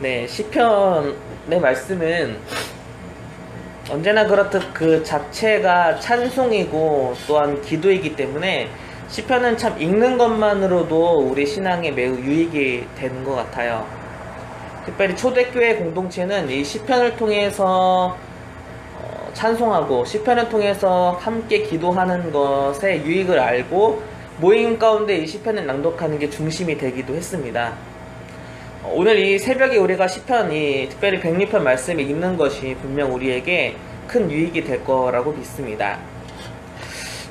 네, 시편의 말씀은 언제나 그렇듯 그 자체가 찬송이고 또한 기도이기 때문에 시편은 참 읽는 것만으로도 우리 신앙에 매우 유익이 되는 것 같아요. 특별히 초대교회 공동체는 이 시편을 통해서 찬송하고 시편을 통해서 함께 기도하는 것의 유익을 알고 모임 가운데 이 시편을 낭독하는 게 중심이 되기도 했습니다. 오늘 이 새벽에 우리가 시편, 특별히 106편 말씀을 읽는 것이 분명 우리에게 큰 유익이 될 거라고 믿습니다.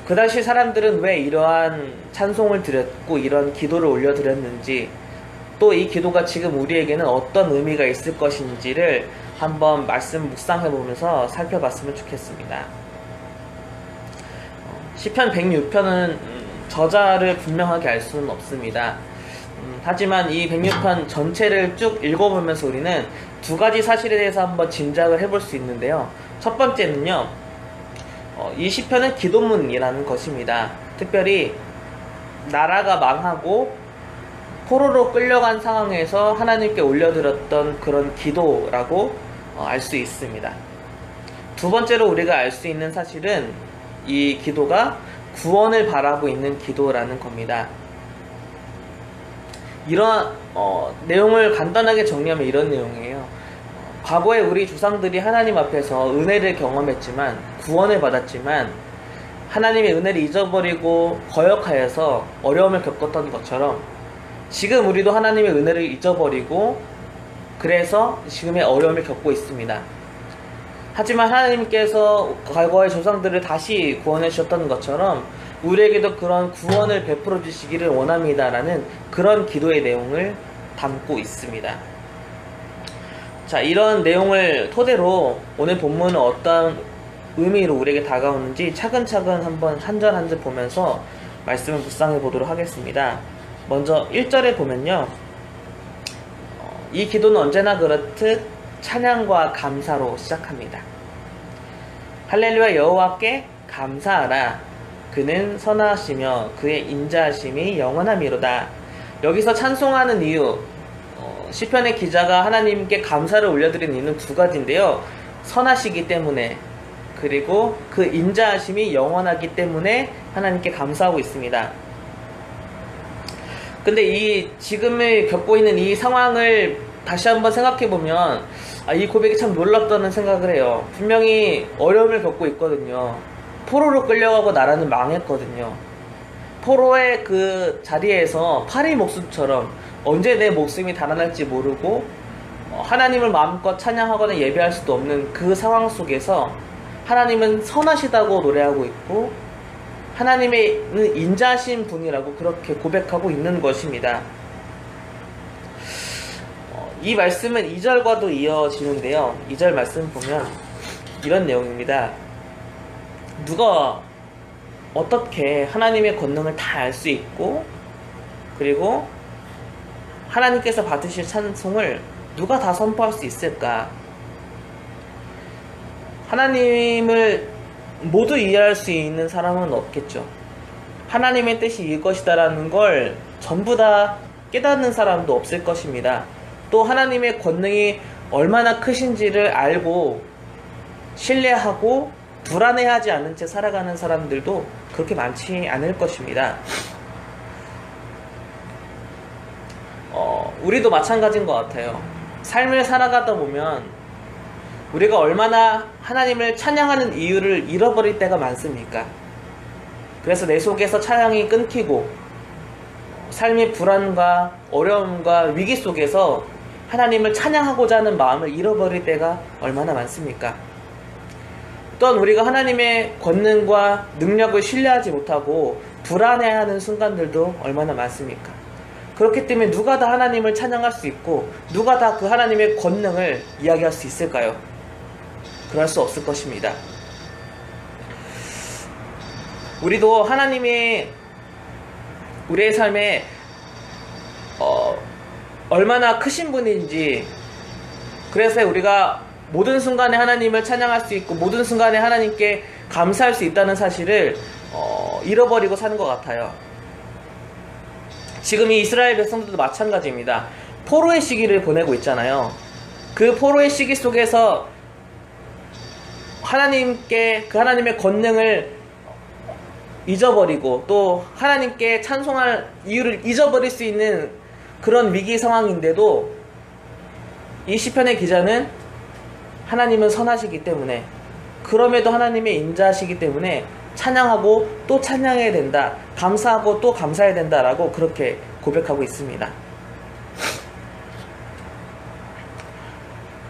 그 당시 사람들은 왜 이러한 찬송을 드렸고 이런 기도를 올려드렸는지, 또 이 기도가 지금 우리에게는 어떤 의미가 있을 것인지를 한번 말씀 묵상해보면서 살펴봤으면 좋겠습니다. 시편 106편은 저자를 분명하게 알 수는 없습니다. 하지만 이 106편 전체를 쭉 읽어보면서 우리는 두 가지 사실에 대해서 한번 짐작을 해볼 수 있는데요. 첫 번째는요, 이 시편은 기도문이라는 것입니다. 특별히 나라가 망하고 포로로 끌려간 상황에서 하나님께 올려드렸던 그런 기도라고 알 수 있습니다. 두 번째로 우리가 알 수 있는 사실은 이 기도가 구원을 바라고 있는 기도라는 겁니다. 이런 내용을 간단하게 정리하면 이런 내용이에요. 과거에 우리 조상들이 하나님 앞에서 은혜를 경험했지만, 구원을 받았지만 하나님의 은혜를 잊어버리고 거역하여서 어려움을 겪었던 것처럼 지금 우리도 하나님의 은혜를 잊어버리고 그래서 지금의 어려움을 겪고 있습니다. 하지만 하나님께서 과거의 조상들을 다시 구원해 주셨던 것처럼 우리에게도 그런 구원을 베풀어 주시기를 원합니다라는 그런 기도의 내용을 담고 있습니다. 자, 이런 내용을 토대로 오늘 본문은 어떤 의미로 우리에게 다가오는지 차근차근 한번 한 절 한 절 보면서 말씀을 묵상해 보도록 하겠습니다. 먼저 1절에 보면요, 이 기도는 언제나 그렇듯 찬양과 감사로 시작합니다. 할렐루야, 여호와께 감사하라. 그는 선하시며 그의 인자하심이 영원함이로다. 여기서 찬송하는 이유, 시편의 기자가 하나님께 감사를 올려드리는 이유는 두 가지인데요. 선하시기 때문에, 그리고 그 인자하심이 영원하기 때문에 하나님께 감사하고 있습니다. 근데 이 지금을 겪고 있는 이 상황을 다시 한번 생각해보면 이 고백이 참 놀랍다는 생각을 해요. 분명히 어려움을 겪고 있거든요. 포로로 끌려가고 나라는 망했거든요. 포로의 그 자리에서 파리 목숨처럼 언제 내 목숨이 달아날지 모르고 하나님을 마음껏 찬양하거나 예배할 수도 없는 그 상황 속에서 하나님은 선하시다고 노래하고 있고 하나님의 인자하신 분이라고 그렇게 고백하고 있는 것입니다. 이 말씀은 2절과도 이어지는데요. 2절 말씀 보면 이런 내용입니다. 누가 어떻게 하나님의 권능을 다 알 수 있고, 그리고 하나님께서 받으실 찬송을 누가 다 선포할 수 있을까? 하나님을 모두 이해할 수 있는 사람은 없겠죠. 하나님의 뜻이 이것이다라는 걸 전부 다 깨닫는 사람도 없을 것입니다. 또 하나님의 권능이 얼마나 크신지를 알고 신뢰하고 불안해하지 않은 채 살아가는 사람들도 그렇게 많지 않을 것입니다. 우리도 마찬가지인 것 같아요. 삶을 살아가다 보면 우리가 얼마나 하나님을 찬양하는 이유를 잃어버릴 때가 많습니까? 그래서 내 속에서 찬양이 끊기고 삶의 불안과 어려움과 위기 속에서 하나님을 찬양하고자 하는 마음을 잃어버릴 때가 얼마나 많습니까? 또한 우리가 하나님의 권능과 능력을 신뢰하지 못하고 불안해하는 순간들도 얼마나 많습니까? 그렇기 때문에 누가 다 하나님을 찬양할 수 있고 누가 다 그 하나님의 권능을 이야기할 수 있을까요? 그럴 수 없을 것입니다. 우리도 하나님이 우리의 삶에 얼마나 크신 분인지, 그래서 우리가 모든 순간에 하나님을 찬양할 수 있고 모든 순간에 하나님께 감사할 수 있다는 사실을 잃어버리고 사는 것 같아요. 지금 이 이스라엘 백성들도 마찬가지입니다. 포로의 시기를 보내고 있잖아요. 그 포로의 시기 속에서 하나님의 권능을 잊어버리고 또 하나님께 찬송할 이유를 잊어버릴 수 있는 그런 위기 상황인데도 이 시편의 기자는 하나님은 선하시기 때문에, 그럼에도 하나님의 인자하시기 때문에 찬양하고 또 찬양해야 된다, 감사하고 또 감사해야 된다라고 그렇게 고백하고 있습니다.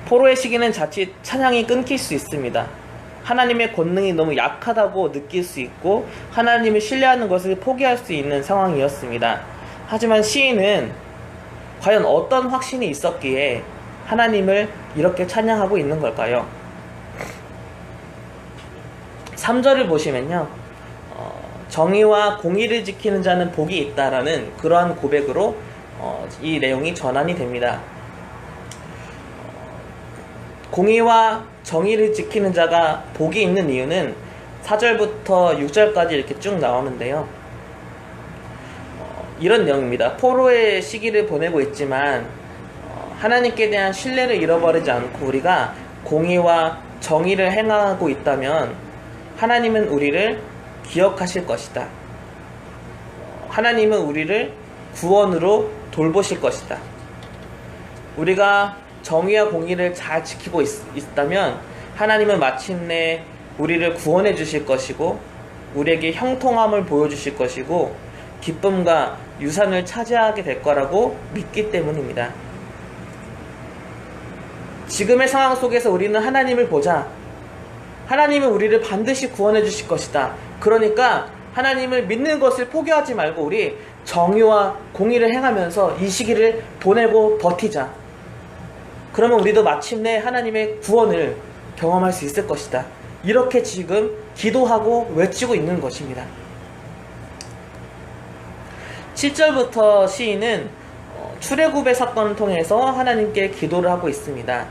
포로의 시기는 자칫 찬양이 끊길 수 있습니다. 하나님의 권능이 너무 약하다고 느낄 수 있고 하나님을 신뢰하는 것을 포기할 수 있는 상황이었습니다. 하지만 시인은 과연 어떤 확신이 있었기에 하나님을 이렇게 찬양하고 있는 걸까요? 3절을 보시면요, 정의와 공의를 지키는 자는 복이 있다라는 그러한 고백으로 이 내용이 전환이 됩니다. 공의와 정의를 지키는 자가 복이 있는 이유는 4절부터 6절까지 이렇게 쭉 나오는데요, 이런 내용입니다. 포로의 시기를 보내고 있지만 하나님께 대한 신뢰를 잃어버리지 않고 우리가 공의와 정의를 행하고 있다면 하나님은 우리를 기억하실 것이다. 하나님은 우리를 구원으로 돌보실 것이다. 우리가 정의와 공의를 잘 지키고 있다면 하나님은 마침내 우리를 구원해 주실 것이고 우리에게 형통함을 보여주실 것이고 기쁨과 유산을 차지하게 될 거라고 믿기 때문입니다. 지금의 상황 속에서 우리는 하나님을 보자. 하나님은 우리를 반드시 구원해 주실 것이다. 그러니까 하나님을 믿는 것을 포기하지 말고 우리 정의와 공의를 행하면서 이 시기를 보내고 버티자. 그러면 우리도 마침내 하나님의 구원을 경험할 수 있을 것이다. 이렇게 지금 기도하고 외치고 있는 것입니다. 7절부터 시인은 출애굽의 사건을 통해서 하나님께 기도를 하고 있습니다.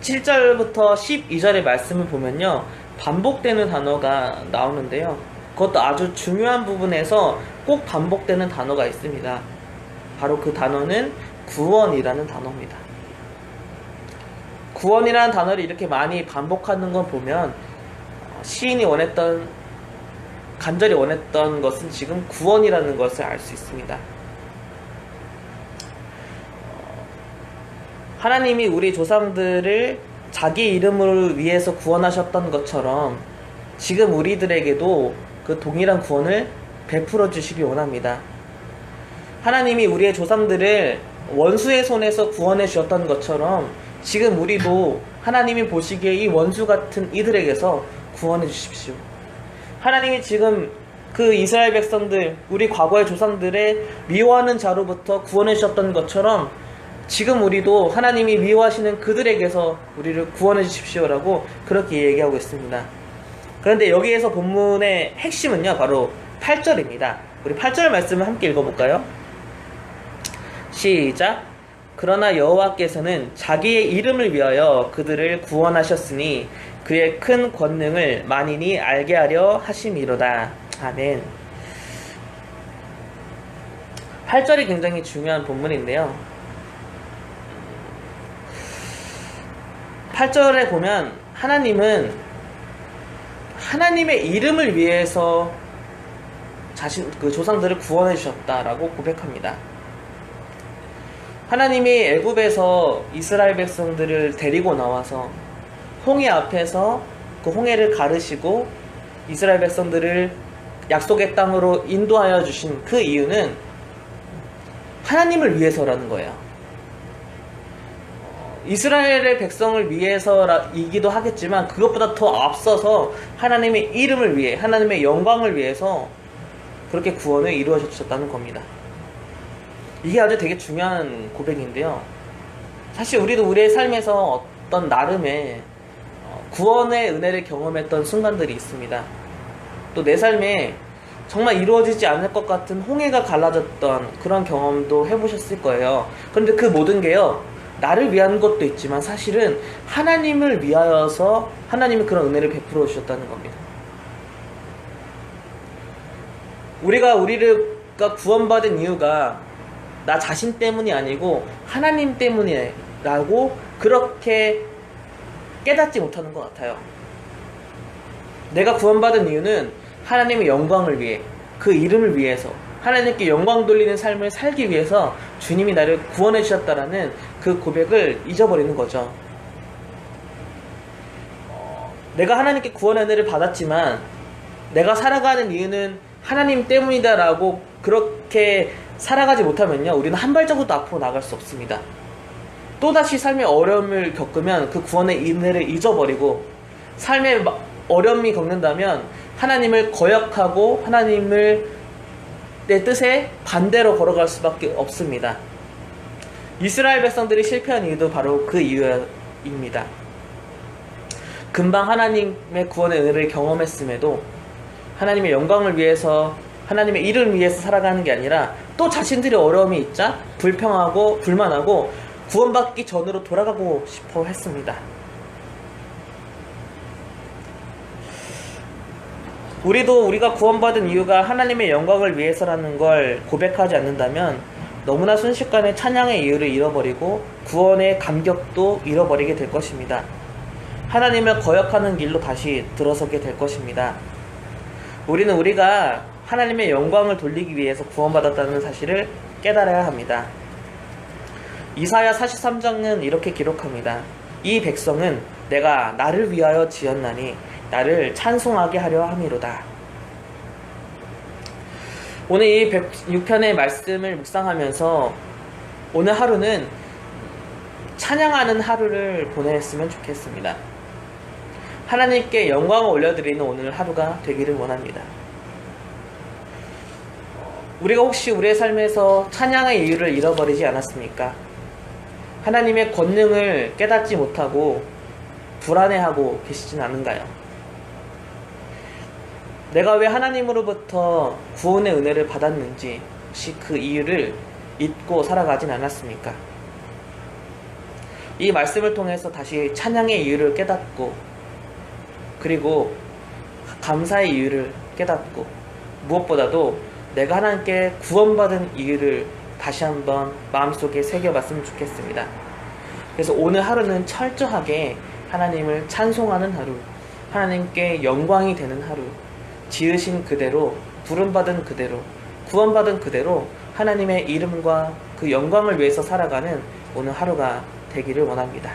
7절부터 12절의 말씀을 보면요, 반복되는 단어가 나오는데요, 그것도 아주 중요한 부분에서 꼭 반복되는 단어가 있습니다. 바로 그 단어는 구원이라는 단어입니다. 구원이라는 단어를 이렇게 많이 반복하는 걸 보면 시인이 간절히 원했던 것은 지금 구원이라는 것을 알 수 있습니다. 하나님이 우리 조상들을 자기 이름을 위해서 구원하셨던 것처럼 지금 우리들에게도 그 동일한 구원을 베풀어 주시기 원합니다. 하나님이 우리의 조상들을 원수의 손에서 구원해 주셨던 것처럼 지금 우리도 하나님이 보시기에 이 원수 같은 이들에게서 구원해 주십시오. 하나님이 지금 그 이스라엘 백성들, 우리 과거의 조상들의 미워하는 자로부터 구원해 주셨던 것처럼 지금 우리도 하나님이 미워하시는 그들에게서 우리를 구원해 주십시오라고 그렇게 얘기하고 있습니다. 그런데 여기에서 본문의 핵심은요, 바로 8절입니다. 우리 8절 말씀을 함께 읽어볼까요? 시작. 그러나 여호와께서는 자기의 이름을 위하여 그들을 구원하셨으니 그의 큰 권능을 만인이 알게 하려 하심이로다. 아멘. 8절이 굉장히 중요한 본문인데요, 8절에 보면 하나님은 하나님의 이름을 위해서 그 조상들을 구원해 주셨다라고 고백합니다. 하나님이 애굽에서 이스라엘 백성들을 데리고 나와서 홍해 앞에서 그 홍해를 가르시고 이스라엘 백성들을 약속의 땅으로 인도하여 주신 그 이유는 하나님을 위해서라는 거예요. 이스라엘의 백성을 위해서이기도 하겠지만 그것보다 더 앞서서 하나님의 이름을 위해, 하나님의 영광을 위해서 그렇게 구원을 이루어 주셨다는 겁니다. 이게 아주 되게 중요한 고백인데요, 사실 우리도 우리의 삶에서 어떤 나름의 구원의 은혜를 경험했던 순간들이 있습니다. 또 내 삶에 정말 이루어지지 않을 것 같은 홍해가 갈라졌던 그런 경험도 해보셨을 거예요. 그런데 그 모든 게요, 나를 위한 것도 있지만 사실은 하나님을 위하여서 하나님이 그런 은혜를 베풀어 주셨다는 겁니다. 우리가 구원받은 이유가 나 자신 때문이 아니고 하나님 때문이라고 그렇게 깨닫지 못하는 것 같아요. 내가 구원받은 이유는 하나님의 영광을 위해, 그 이름을 위해서, 하나님께 영광 돌리는 삶을 살기 위해서 주님이 나를 구원해 주셨다라는 그 고백을 잊어버리는 거죠. 내가 하나님께 구원의 은혜를 받았지만 내가 살아가는 이유는 하나님 때문이다라고 그렇게 살아가지 못하면요, 우리는 한 발자국도 앞으로 나갈 수 없습니다. 또다시 삶의 어려움을 겪으면 그 구원의 은혜를 잊어버리고, 삶의 어려움이 겪는다면 하나님을 거역하고 하나님을 내 뜻에 반대로 걸어갈 수밖에 없습니다. 이스라엘 백성들이 실패한 이유도 바로 그 이유입니다. 금방 하나님의 구원의 은혜를 경험했음에도 하나님의 영광을 위해서, 하나님의 이름을 위해서 살아가는 게 아니라 또 자신들이 어려움이 있자 불평하고 불만하고 구원받기 전으로 돌아가고 싶어 했습니다. 우리가 구원받은 이유가 하나님의 영광을 위해서라는 걸 고백하지 않는다면 너무나 순식간에 찬양의 이유를 잃어버리고 구원의 감격도 잃어버리게 될 것입니다. 하나님을 거역하는 길로 다시 들어서게 될 것입니다. 우리는 우리가 하나님의 영광을 돌리기 위해서 구원받았다는 사실을 깨달아야 합니다. 이사야 43장은 이렇게 기록합니다. 이 백성은 내가 나를 위하여 지었나니 나를 찬송하게 하려 함이로다. 오늘 이 106편의 말씀을 묵상하면서 오늘 하루는 찬양하는 하루를 보냈으면 좋겠습니다. 하나님께 영광을 올려드리는 오늘 하루가 되기를 원합니다. 우리가 혹시 우리의 삶에서 찬양의 이유를 잃어버리지 않았습니까? 하나님의 권능을 깨닫지 못하고 불안해하고 계시진 않은가요? 내가 왜 하나님으로부터 구원의 은혜를 받았는지 혹시 그 이유를 잊고 살아가진 않았습니까? 이 말씀을 통해서 다시 찬양의 이유를 깨닫고, 그리고 감사의 이유를 깨닫고, 무엇보다도 내가 하나님께 구원받은 이유를 다시 한번 마음속에 새겨봤으면 좋겠습니다. 그래서 오늘 하루는 철저하게 하나님을 찬송하는 하루, 하나님께 영광이 되는 하루, 지으신 그대로, 부름받은 그대로, 구원받은 그대로 하나님의 이름과 그 영광을 위해서 살아가는 오늘 하루가 되기를 원합니다.